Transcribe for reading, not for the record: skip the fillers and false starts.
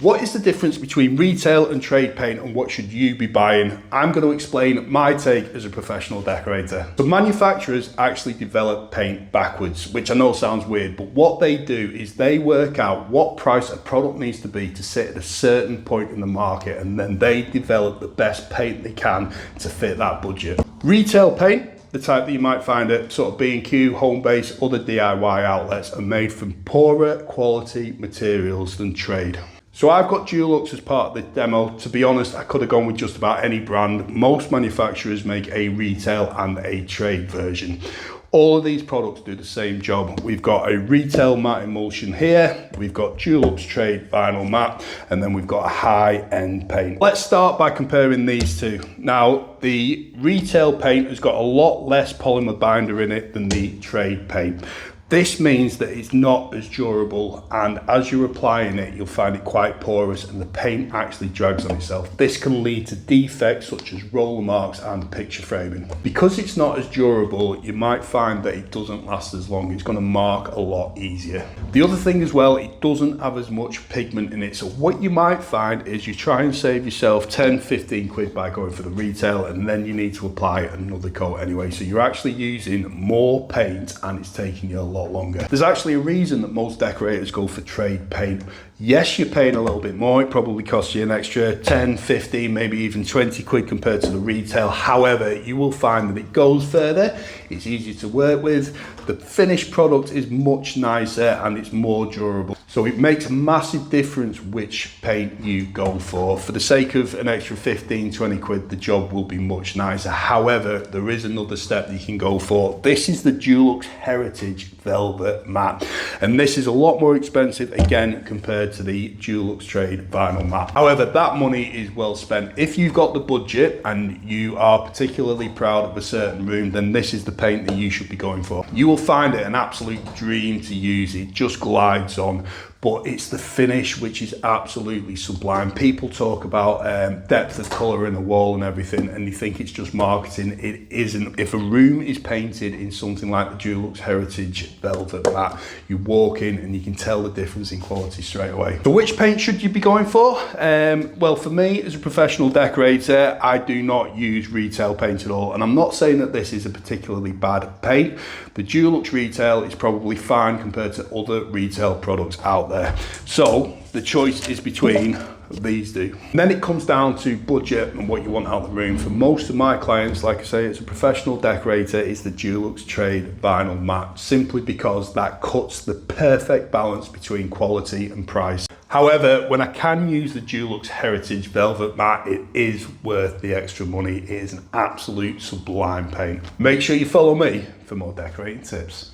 What is the difference between retail and trade paint, and what should you be buying? I'm going to explain my take as a professional decorator. So manufacturers actually develop paint backwards, which I know sounds weird, but what they do is they work out what price a product needs to be to sit at a certain point in the market, and then they develop the best paint they can to fit that budget. Retail paint, the type that you might find at sort of B&Q, Homebase, other DIY outlets, are made from poorer quality materials than trade. So I've got Dulux as part of the demo. To be honest, I could have gone with just about any brand. Most manufacturers make a retail and a trade version. All of these products do the same job. We've got a retail matte emulsion here, we've got Dulux trade vinyl matte, and then we've got a high-end paint. Let's start by comparing these two. Now, the retail paint has got a lot less polymer binder in it than the trade paint. This means that it's not as durable, and as you're applying it, you'll find it quite porous and the paint actually drags on itself. This can lead to defects such as roller marks and picture framing. Because it's not as durable, you might find that it doesn't last as long. It's going to mark a lot easier. The other thing as well, it doesn't have as much pigment in it. So what you might find is you try and save yourself 10, 15 quid by going for the retail, and then you need to apply another coat anyway. So you're actually using more paint and it's taking you a lot longer. There's actually a reason that most decorators go for trade paint. Yes, you're paying a little bit more. It probably costs you an extra 10, 15, maybe even 20 quid compared to the retail. However, you will find that it goes further. It's easier to work with. The finished product is much nicer and it's more durable. So it makes a massive difference which paint you go for. For the sake of an extra 15, 20 quid, the job will be much nicer. However, there is another step that you can go for. This is the Dulux Heritage Velvet Matte. And this is a lot more expensive, again, compared to the Dulux Trade Vinyl Matte. However, that money is well spent. If you've got the budget and you are particularly proud of a certain room, then this is the paint that you should be going for. You will find it an absolute dream to use. It just glides on. But it's the finish which is absolutely sublime. People talk about depth of colour in a wall and everything, and you think it's just marketing. It isn't. If a room is painted in something like the Dulux Heritage Velvet Matte, you walk in and you can tell the difference in quality straight away. So which paint should you be going for? Well, for me, as a professional decorator, I do not use retail paint at all. And I'm not saying that this is a particularly bad paint. The Dulux retail is probably fine compared to other retail products out there. So the choice is between these two. And then it comes down to budget and what you want out of the room. For most of my clients, like I say, as a professional decorator, it's the Dulux Trade Vinyl Matte, simply because that cuts the perfect balance between quality and price. However, when I can use the Dulux Heritage Velvet Matte, it is worth the extra money. It is an absolute sublime paint. Make sure you follow me for more decorating tips.